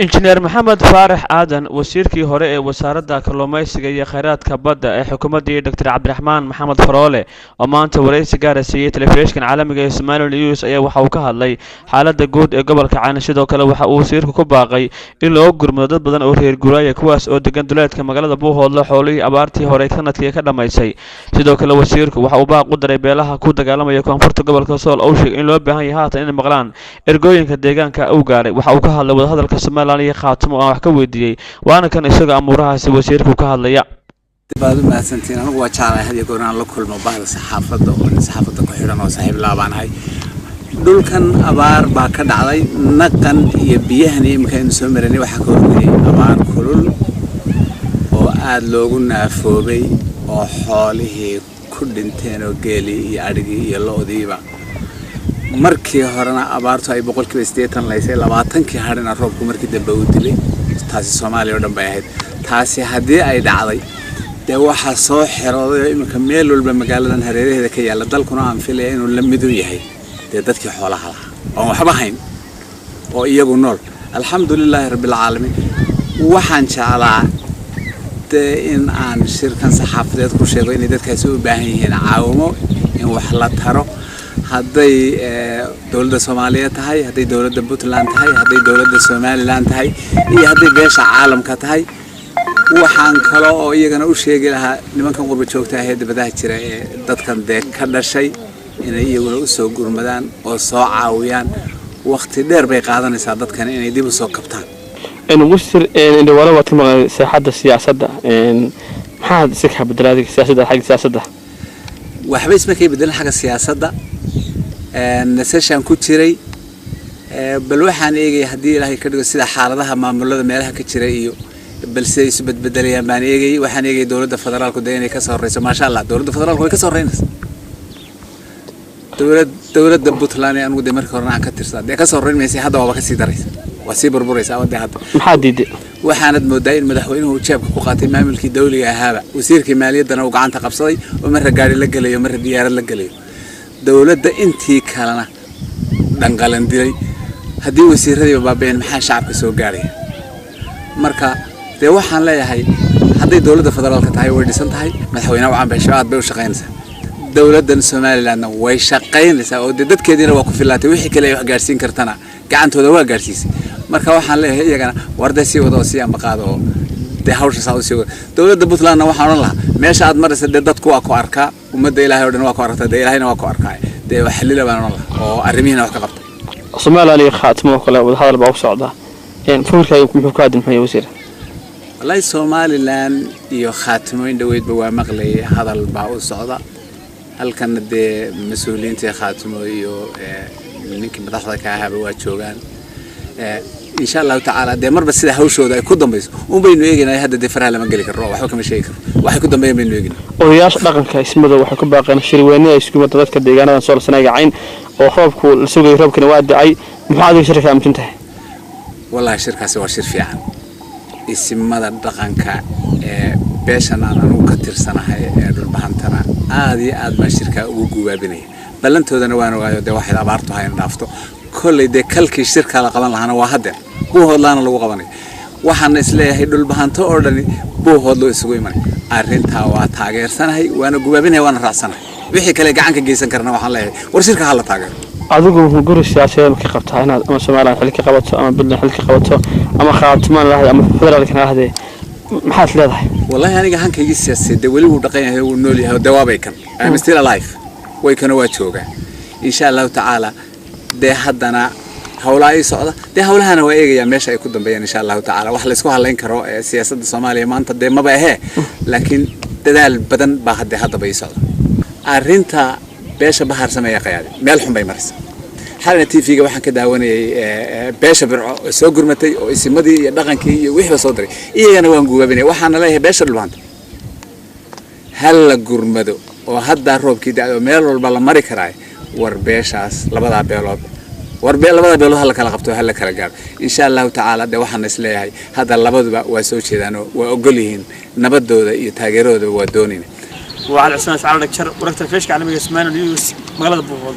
injineer maxamed faarax aadan wasiirkii hore ee wasaaradda kalluumaysiga iyo kheyraadka badda ee xukuumaddii dr cabdiraxmaan maxamed faroole oo maanta waraysi gaara siiyey telefishinkan caalamiga ee Somali News ayaa waxa uu ka hadlay xaaladda guud ee gobolka Cayn sidoo kale waxa uu wasiirku ku baaqay in loo gurmado dad badan oo reer guuraaya kuwaas oo degan duleedka magaalada Buuhoodle xoolihii abaartii hore sanadkii ka dhamaysay sidoo kale wasiirku waxa uu baaq u diray beelaha ku dagaalamaya koonfurta gobolka Sool oo sheegay in loo baahan yahay haatan in maqlaan ergooyinka deegaanka uu gaaray waxa uu ka hadlay wadahadalka Soomaaliya khaatimo oo wax ka weydiiyay waana kan isaga amuurahaasi wasiirku ka hadlaya baadu ma santiin anigu waa jaalay hadiyo gooraan la kulmo bahda saxaafadda oo saxaafadda ku xiran oo saaxiib laabanahay dhulkan abaar baa ka dhacday naqan iyo biyahan imka in soo marinay waxa ka horreeyay abaar kulul oo aad loogu naafoobay oo xoolihii ku dhinteen oo geeli iyo adhigi iyo loodiiba markii horena abaartu ay 80% laysay 20kii hadhana roobku markii dambe uu dilay taasi Soomaaliya oo dhan bay ahayd taasi hadii ay dhacday de waxa soo xirooday imka meel walba magaaladan hareeraheeda ka yaala dalkuna aan filayo inuu la mid u yahay de dadkii xoolaha oo waxba hayn oo iyagu nool alxamdulillah rabbil caalamiin waxaan jeclaa in aan shirkan saxaafadeed ku sheego in dadkaasi u baahan yihiin caawimo in wax la taro hadday dawladda Soomaaliya tahay hadday dawladda Puntland tahay hadday dawladda Somaliland tahay iyo hadday beesha caalamka tahay waxaan kale oo iyagana u sheegi lahaa nimankan qurba joogta ah ee dibadaha jira ee dadkan deeg ka dhashay inay iyaguna u soo gurmadaan oo soo caawiyaan waqti dheer bay qaadanaysaa dadkan inay dib u soo kabtaan wasiir indhawala waad ka maqlay saaxadda siyaasadda maxaad si ka bedeladay siyaasadda xagga siyaasadda waxba isma ka bedelan xagga siyaasadda nasashan ku jiray bal waxaan eegay hadii Ilaahay ka dhigo sida xaaladaha maamulada meelaha ka jiray iyo balse isu bedbedelayaan baan eegay waxaan eegay dawladda federaalku inay ka soo horeyso ma sha Allah dawladda federaalku way ka soo horeynaysaa dawladda Puntland ee anigu markii hore aan ka tirsaday ka soo horeynaysa hadda waa ka sii daraysa waa sii burburaysa wada hadda maxaa diiday waxaanad moodaa in madaxweynuhu jeebka ku qaatay maamulkii dawliga ahaaba wasiirkii maaliyadana uu gacanta qabsaday oo mar gaari la galayo mar diyaarad la galayo dawladda intii kalena dhangalan dilay hadii wasiiradii baabeen maxaa shacabka soo gaaray marka de waxaan leeyahay hadday dawladda federaalka tahay way dhisan tahay madaxweynaha waxaan beeshaad bay u shaqeynaysaa dawladdan Somaliland way shaqeynaysaa oo dadkeedina waa ku filaatay wixii kale ay gaarsiin kartana gacantooda waa gaarsiisay marka waxaan leeyahay iyagana warda si wada oo si aan baqaado de hawsha soo sii dawladda Puntland waxaan oran lahaa meesha aad maraysa dadku waa ku arkaa ummadda Ilaahay oo dhan waa ku aragtaa de Ilaahayna waa ku arkaa de wax xilila baan oran lahaa oo arrimihiina wax ka qabta Soomaaliya khaatimo kale wada hadal baa u socda fikirkaaga muxuu ka hadlay wasiir wallahi Somaliland iyo khaatimo indhaweydba waa maqlay hadal baa u socda halkan de mas'uuliyiinta khaatimo iyo ninkii madaxda ka ahaa waa joogan insha Allah ta'ala de marba sida hawshooda ay ku dambayso oo baynu eegnay hadda de faraha lama gali karo waxba kama sheegi karo waxay ku dambeeyeen baynu eegnay odayaasha dhaqanka ismada waxay ku baaqeen shirweyne ay isku mid dadka deegaanada Sool sanayga Cayn oo roobku la sugay roobkana waa dacay maxaad u shirka amtintahay wallahi shirkaasi waa shir fiican ismada dhaqanka beeshan aan ugu ka tirsanahay ee dhulbahantana aad iyo aad baan shirka ugu guubaabinay balantoodana waan ogaayo de waxay abaartu hayn dhaafto kulli de kalkii shirka la qaban lahaana waa hadda Buuhoodlaana lagu qabanay waxaan isleeyahay dhulbahanto oo dhan Buuhoodlo isugu imanay arinta waa taageersanahay waana guubaabinay waana raacsanahay wixii kale gacan ka geysan karna waxaan leeyahay war shirka hala taageero adigu guri siyaasadeed ka qabtaa inaad ama Soomaaliya xil ka qabato ama Puntland xil ka qabato ama khaatimo lahayd ama federaalka lahayd maxaad leedahay wallahi aniga hankayga siyaasadeed wali uu dhaqan yahay uu nool yahay dawaabay kan I'm still alive way kana waa jooga insha Allah ta'ala de haddana hawlaha ay socda de hawlahana waa eegaya meesha ay ku dambeeyaan insha Allah ta'ala wax la isku haleyn karo siyaasadda Soomaaliya maanta de ma baahe laakiin dadaal badan baa hadda bay socda arinta beesha bahar sameeya qayaadi meel xun bay maraysaa xalna TV-ga waxaan ka daawanayay beesha birco soo gurmatay oo isimadii iyo dhaqankii iyo wixii soo diray iyagana waan guubaabinay waxaan leeyahay beesha dhulbahanta hal la gurmado oo hadda roobkii da'o meel walba la mari karay war beeshaas labada beelood labada beelood hal kala qabto hal kala gaar insha Allah ta'ala de waxaan isleeyahay hada labaduba waa soo jeedaan oo waa ogol yihiin nabadooda iyo taageeradooda waa doonina وعلى أساس على الكشر وركت الفيش كعلمي اسمه نيوز مغلط بوهول